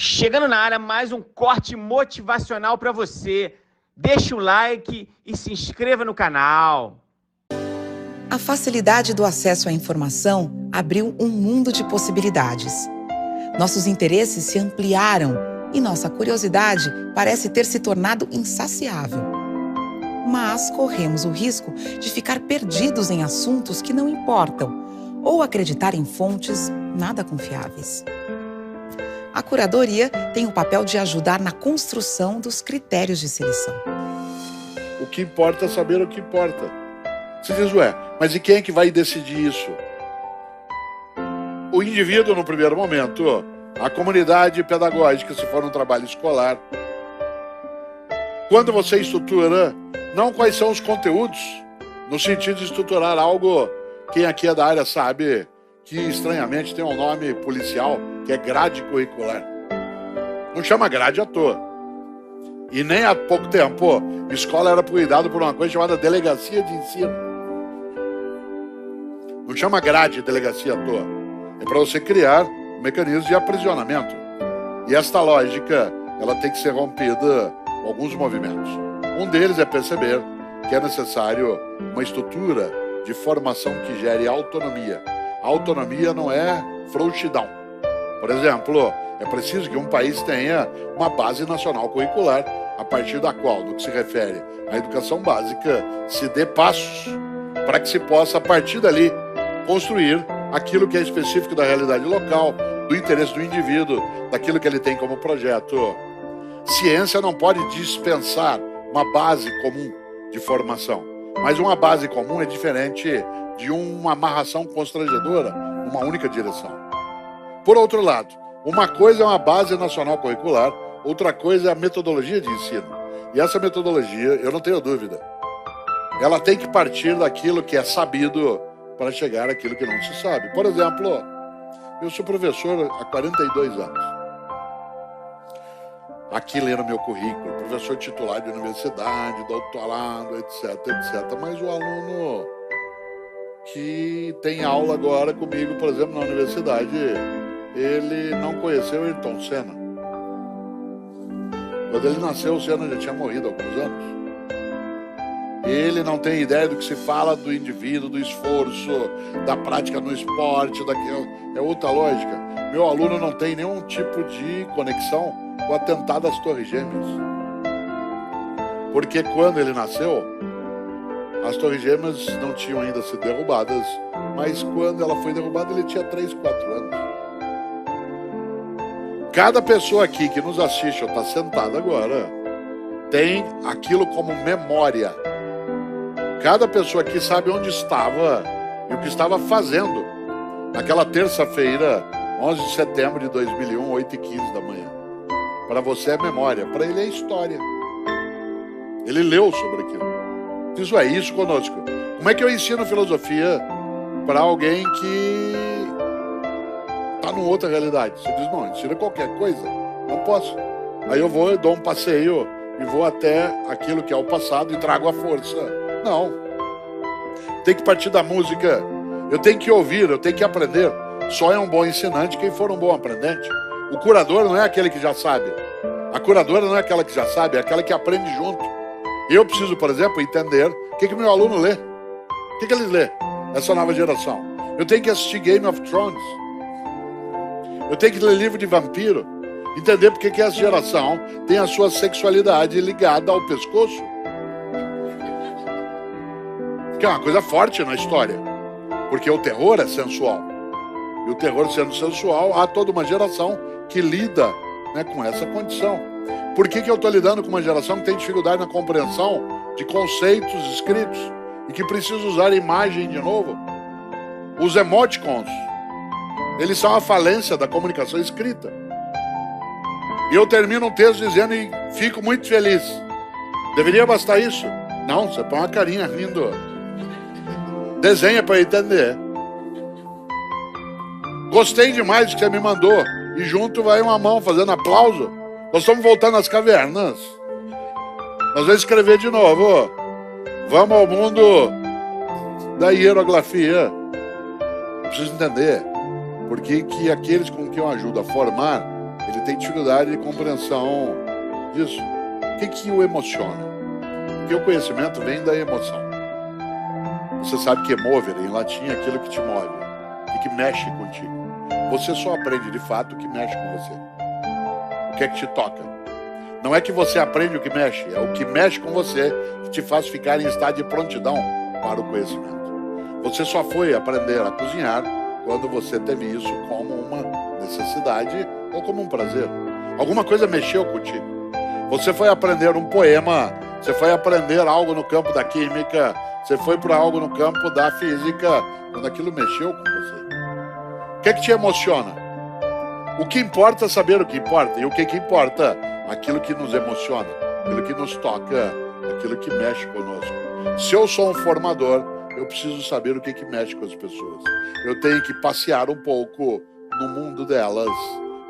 Chegando na área, mais um corte motivacional para você. Deixa o like e se inscreva no canal. A facilidade do acesso à informação abriu um mundo de possibilidades. Nossos interesses se ampliaram e nossa curiosidade parece ter se tornado insaciável. Mas corremos o risco de ficar perdidos em assuntos que não importam ou acreditar em fontes nada confiáveis. A curadoria tem o papel de ajudar na construção dos critérios de seleção. O que importa é saber o que importa. Você diz, ué, mas e quem é que vai decidir isso? O indivíduo no primeiro momento, a comunidade pedagógica, se for um trabalho escolar. Quando você estrutura, não quais são os conteúdos, no sentido de estruturar algo, quem aqui é da área sabe que estranhamente tem um nome policial, que é grade curricular. Não chama grade à toa. E nem há pouco tempo, a escola era cuidada por uma coisa chamada delegacia de ensino. Não chama grade delegacia à toa. É para você criar um mecanismo de aprisionamento. E esta lógica, ela tem que ser rompida com alguns movimentos. Um deles é perceber que é necessário uma estrutura de formação que gere autonomia. A autonomia não é frouxidão. Por exemplo, é preciso que um país tenha uma base nacional curricular, a partir da qual, no que se refere à educação básica, se dê passos para que se possa, a partir dali, construir aquilo que é específico da realidade local, do interesse do indivíduo, daquilo que ele tem como projeto. Ciência não pode dispensar uma base comum de formação, mas uma base comum é diferente de uma amarração constrangedora numa única direção. Por outro lado, uma coisa é uma base nacional curricular, outra coisa é a metodologia de ensino. E essa metodologia, eu não tenho dúvida, ela tem que partir daquilo que é sabido para chegar àquilo que não se sabe. Por exemplo, eu sou professor há 42 anos. Aqui lendo meu currículo, professor titular de universidade, doutorado, etc, etc. Mas o aluno que tem aula agora comigo, por exemplo, na universidade, ele não conheceu Ayrton Senna. Quando ele nasceu, o Senna já tinha morrido há alguns anos. Ele não tem ideia do que se fala do indivíduo, do esforço, da prática no esporte, daquilo. É outra lógica. Meu aluno não tem nenhum tipo de conexão com o atentado às Torres Gêmeas. Porque quando ele nasceu, as Torres Gêmeas não tinham ainda sido derrubadas, mas quando ela foi derrubada, ele tinha 3, 4 anos. Cada pessoa aqui que nos assiste ou está sentada agora tem aquilo como memória. Cada pessoa aqui sabe onde estava e o que estava fazendo naquela terça-feira, 11 de setembro de 2001, 8h15 da manhã. Para você é memória, para ele é história. Ele leu sobre aquilo. Isso é isso conosco. Como é que eu ensino filosofia para alguém que está numa outra realidade? Você diz, não, ensina qualquer coisa. Não posso. Aí eu dou um passeio e vou até aquilo que é o passado e trago a força. Não. Tem que partir da música. Eu tenho que ouvir, eu tenho que aprender. Só é um bom ensinante quem for um bom aprendente. O curador não é aquele que já sabe. A curadora não é aquela que já sabe, é aquela que aprende junto. Eu preciso, por exemplo, entender o que meu aluno lê. O que eles lê? Essa nova geração. Eu tenho que assistir Game of Thrones. Eu tenho que ler livro de vampiro. Entender porque que essa geração tem a sua sexualidade ligada ao pescoço. Que é uma coisa forte na história. Porque o terror é sensual. E o terror sendo sensual, há toda uma geração que lida, né, com essa condição. Por que eu estou lidando com uma geração que tem dificuldade na compreensão de conceitos escritos e que precisa usar imagem de novo? Os emoticons, eles são a falência da comunicação escrita. E eu termino um texto dizendo e fico muito feliz. Deveria bastar isso? Não, você põe uma carinha rindo. Desenha para entender. Gostei demais do que você me mandou. E junto vai uma mão fazendo aplauso. Nós estamos voltando às cavernas. Nós vamos escrever de novo. Vamos ao mundo da hierografia. Eu preciso entender por que aqueles com quem eu ajudo a formar, ele tem dificuldade de compreensão disso. O que o emociona? Porque o conhecimento vem da emoção. Você sabe que mover, em latim, é aquilo que te move e que mexe contigo. Você só aprende de fato o que mexe com você. O que é que te toca? Não é que você aprende o que mexe, é o que mexe com você que te faz ficar em estado de prontidão para o conhecimento. Você só foi aprender a cozinhar quando você teve isso como uma necessidade ou como um prazer. Alguma coisa mexeu contigo. Você foi aprender um poema, você foi aprender algo no campo da química, você foi para algo no campo da física, quando aquilo mexeu com você. O que é que te emociona? O que importa é saber o que importa. E o que importa? Aquilo que nos emociona, aquilo que nos toca, aquilo que mexe conosco. Se eu sou um formador, eu preciso saber o que mexe com as pessoas. Eu tenho que passear um pouco no mundo delas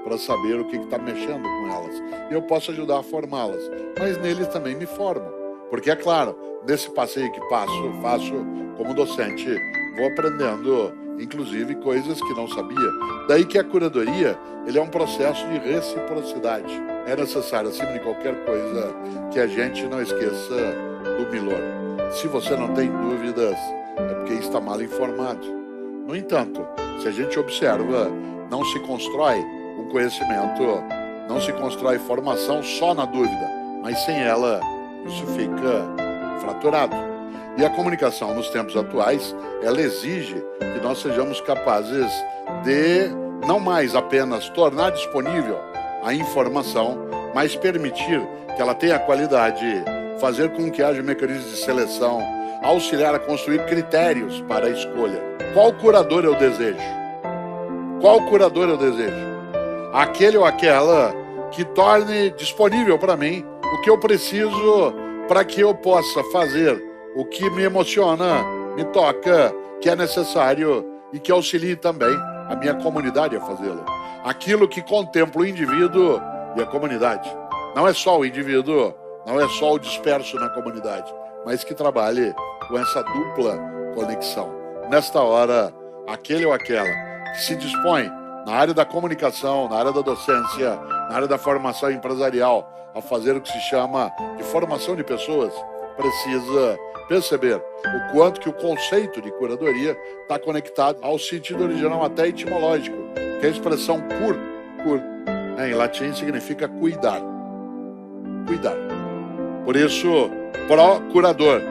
para saber o que está mexendo com elas. E eu posso ajudar a formá-las, mas neles também me formo. Porque, é claro, nesse passeio que faço como docente, vou aprendendo, inclusive, coisas que não sabia. Daí que a curadoria, ele é um processo de reciprocidade. É necessário, acima de qualquer coisa, que a gente não esqueça do Milor. Se você não tem dúvidas, é porque está mal informado. No entanto, se a gente observa, não se constrói um conhecimento, não se constrói formação só na dúvida, mas sem ela, isso fica fraturado. E a comunicação nos tempos atuais, ela exige que nós sejamos capazes de não mais apenas tornar disponível a informação, mas permitir que ela tenha qualidade, fazer com que haja mecanismos de seleção, auxiliar a construir critérios para a escolha. Qual curador eu desejo? Qual curador eu desejo? Aquele ou aquela que torne disponível para mim o que eu preciso para que eu possa fazer o que me emociona, me toca, que é necessário e que auxilie também a minha comunidade a fazê-lo. Aquilo que contempla o indivíduo e a comunidade. Não é só o indivíduo, não é só o disperso na comunidade, mas que trabalhe com essa dupla conexão. Nesta hora, aquele ou aquela que se dispõe na área da comunicação, na área da docência, na área da formação empresarial, a fazer o que se chama de formação de pessoas, precisa perceber o quanto que o conceito de curadoria está conectado ao sentido original, até etimológico, que é a expressão cur, em latim significa cuidar. Cuidar. Por isso, procurador.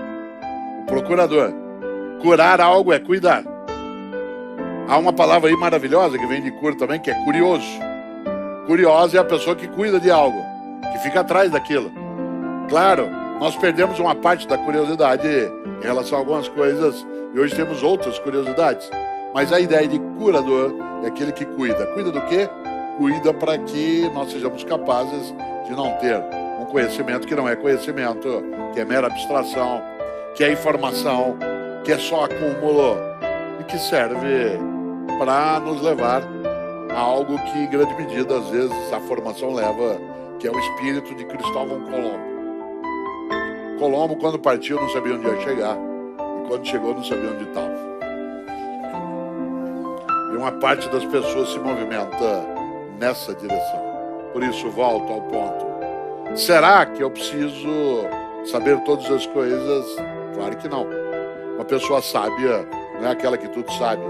O procurador. Curar algo é cuidar. Há uma palavra aí maravilhosa que vem de cura também, que é curioso. Curiosa é a pessoa que cuida de algo, que fica atrás daquilo. Claro, nós perdemos uma parte da curiosidade em relação a algumas coisas e hoje temos outras curiosidades. Mas a ideia de curador é aquele que cuida. Cuida do quê? Cuida para que nós sejamos capazes de não ter um conhecimento que não é conhecimento, que é mera abstração, que é informação, que é só acúmulo e que serve para nos levar a algo que, em grande medida, às vezes, a formação leva, que é o espírito de Cristóvão Colombo. Colombo, quando partiu, não sabia onde ia chegar. E quando chegou, não sabia onde estava. E uma parte das pessoas se movimenta nessa direção. Por isso, volto ao ponto. Será que eu preciso saber todas as coisas? Claro que não. Uma pessoa sábia não é aquela que tudo sabe.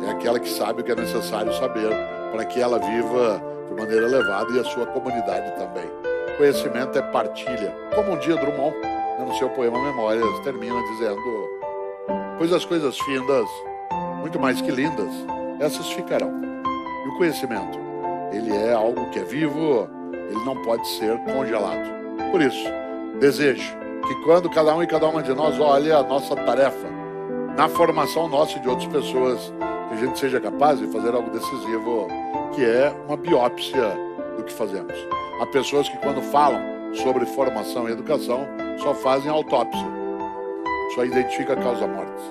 É aquela que sabe o que é necessário saber para que ela viva de maneira elevada e a sua comunidade também. Conhecimento é partilha. Como um dia Drummond, no seu poema Memórias, termina dizendo: pois as coisas findas, muito mais que lindas, essas ficarão. E o conhecimento, ele é algo que é vivo, ele não pode ser congelado. Por isso, desejo que quando cada um e cada uma de nós olhe a nossa tarefa na formação nossa e de outras pessoas, que a gente seja capaz de fazer algo decisivo, que é uma biópsia do que fazemos. Há pessoas que, quando falam sobre formação e educação, só fazem autópsia, só identifica causa-mortes.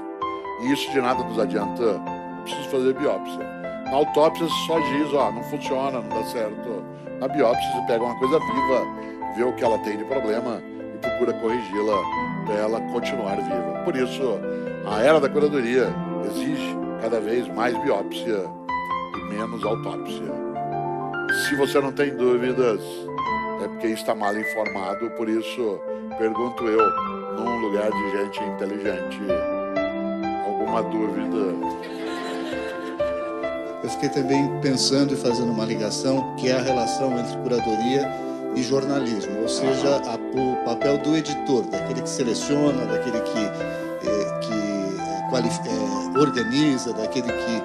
E isso de nada nos adianta, preciso fazer biópsia. Na autópsia só diz, não funciona, não dá certo. Na biópsia você pega uma coisa viva, vê o que ela tem de problema e procura corrigi-la para ela continuar viva. Por isso, a era da curadoria exige cada vez mais biópsia e menos autópsia. se você não tem dúvidas, é porque está mal informado. Por isso, pergunto eu, num lugar de gente inteligente, alguma dúvida? Eu fiquei também pensando e fazendo uma ligação, que é a relação entre curadoria e jornalismo, ou seja, o papel do editor, daquele que seleciona, daquele que organiza, daquele que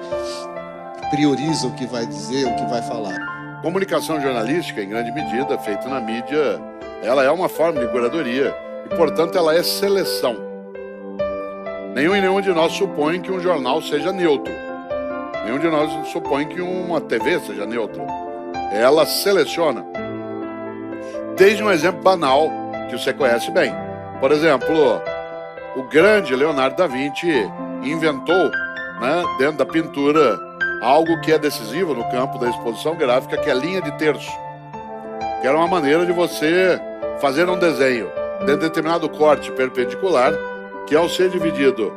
prioriza o que vai dizer, o que vai falar. Comunicação jornalística, em grande medida, feita na mídia, ela é uma forma de curadoria e, portanto, ela é seleção. Nenhum de nós supõe que um jornal seja neutro. Nenhum de nós supõe que uma TV seja neutra. Ela seleciona. Desde um exemplo banal que você conhece bem. Por exemplo, o grande Leonardo da Vinci inventou, dentro da pintura, algo que é decisivo no campo da exposição gráfica, que é a linha de terço. Que era uma maneira de você fazer um desenho de determinado corte perpendicular, que ao ser dividido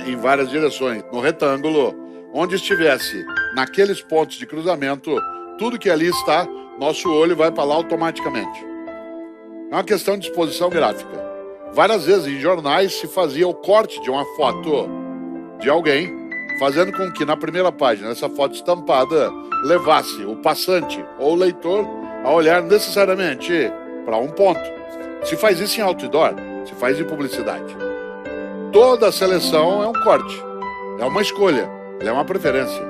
em várias direções, no retângulo, onde estivesse naqueles pontos de cruzamento, tudo que ali está, nosso olho vai para lá automaticamente. É uma questão de exposição gráfica. Várias vezes em jornais se fazia o corte de uma foto de alguém, fazendo com que na primeira página essa foto estampada levasse o passante ou o leitor a olhar necessariamente para um ponto. Se faz isso em outdoor, se faz em publicidade. Toda a seleção é um corte, é uma escolha, é uma preferência.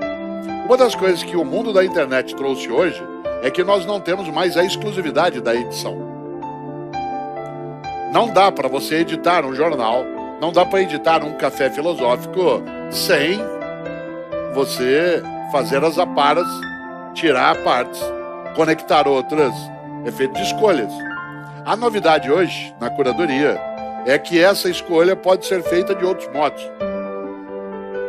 Uma das coisas que o mundo da internet trouxe hoje é que nós não temos mais a exclusividade da edição. Não dá para você editar um jornal, não dá para editar um café filosófico sem você fazer as aparas, tirar partes, conectar outras, é feito de escolhas. A novidade hoje, na curadoria, é que essa escolha pode ser feita de outros modos.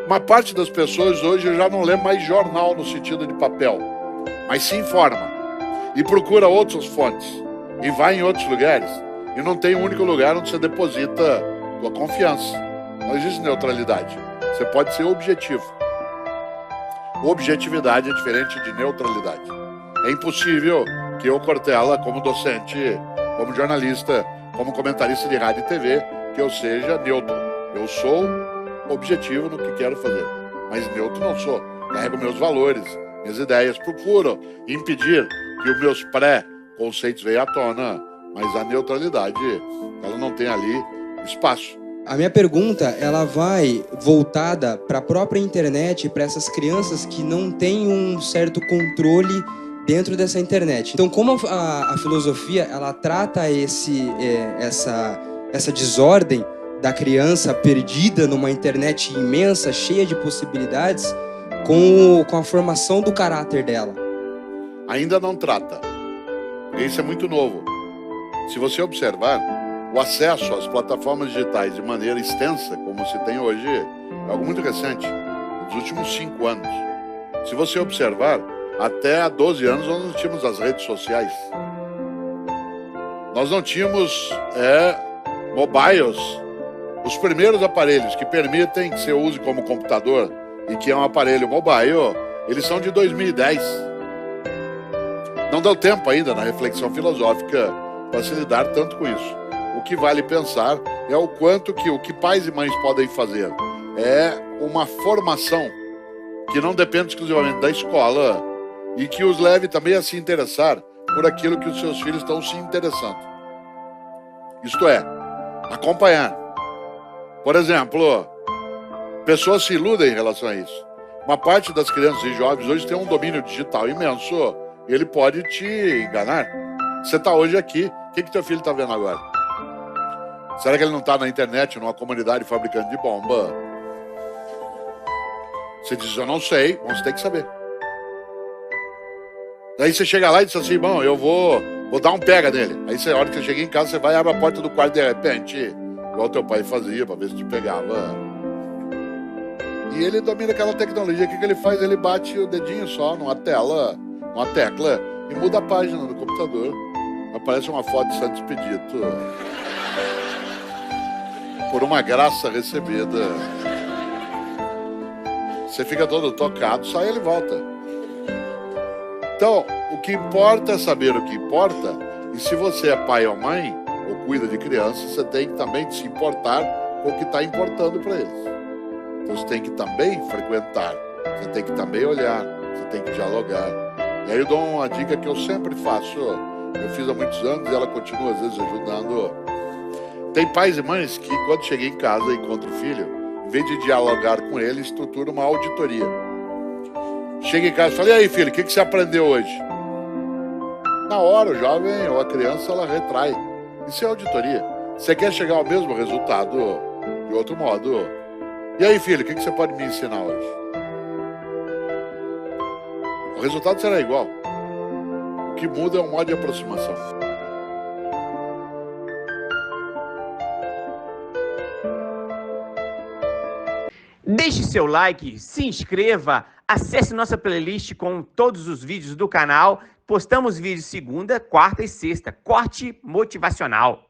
Uma parte das pessoas hoje já não lê mais jornal no sentido de papel, mas se informa e procura outras fontes e vai em outros lugares e não tem um único lugar onde você deposita sua confiança. Não existe neutralidade. Você pode ser objetivo. Objetividade é diferente de neutralidade. É impossível que eu, Cortella, como docente, como jornalista, como comentarista de rádio e TV, que eu seja neutro. Eu sou objetivo no que quero fazer, mas neutro não sou. Carrego meus valores, minhas ideias, procuro impedir que os meus pré-conceitos venham à tona, mas a neutralidade, ela não tem ali espaço. A minha pergunta, ela vai voltada para a própria internet, para essas crianças que não têm um certo controle dentro dessa internet. Então, como a filosofia, ela trata essa desordem da criança perdida numa internet imensa, cheia de possibilidades, com a formação do caráter dela? Ainda não trata. Isso é muito novo. Se você observar, o acesso às plataformas digitais de maneira extensa, como se tem hoje, é algo muito recente, nos últimos 5 anos. Se você observar, até há 12 anos nós não tínhamos as redes sociais. Nós não tínhamos mobiles. Os primeiros aparelhos que permitem que você use como computador e que é um aparelho mobile, eles são de 2010. Não deu tempo ainda na reflexão filosófica para se lidar tanto com isso. O que vale pensar é o quanto que o que pais e mães podem fazer é uma formação que não depende exclusivamente da escola e que os leve também a se interessar por aquilo que os seus filhos estão se interessando. Isto é, acompanhar. Por exemplo, pessoas se iludem em relação a isso. Uma parte das crianças e jovens hoje tem um domínio digital imenso. Ele pode te enganar. Você está hoje aqui, o que teu filho está vendo agora? Será que ele não está na internet, numa comunidade fabricante de bomba? Você diz, eu não sei, você tem que saber. Daí você chega lá e diz assim, bom, eu vou dar um pega nele. Aí a hora que você chega em casa, você vai e abre a porta do quarto de repente, igual teu pai fazia, para ver se te pegava. E ele domina aquela tecnologia. O que ele faz? Ele bate o dedinho só numa tecla, e muda a página do computador. Aparece uma foto de Santo Expedito. Por uma graça recebida. Você fica todo tocado, sai e ele volta. Então, O que importa é saber o que importa. E se você é pai ou mãe, ou cuida de crianças, você tem que também se importar com o que está importando para eles. Então você tem que também frequentar, você tem que também olhar, você tem que dialogar. E aí eu dou uma dica que eu sempre faço, eu fiz há muitos anos e ela continua às vezes ajudando. Tem pais e mães que quando chega em casa e encontra o filho, em vez de dialogar com ele, estrutura uma auditoria. Chega em casa e fala, e aí filho, o que você aprendeu hoje? Na hora o jovem ou a criança ela retrai. Isso é auditoria. Você quer chegar ao mesmo resultado de outro modo? E aí filho, o que você pode me ensinar hoje? O resultado será igual. O que muda é o modo de aproximação. Deixe seu like, se inscreva, acesse nossa playlist com todos os vídeos do canal. Postamos vídeos segunda, quarta e sexta. Corte motivacional.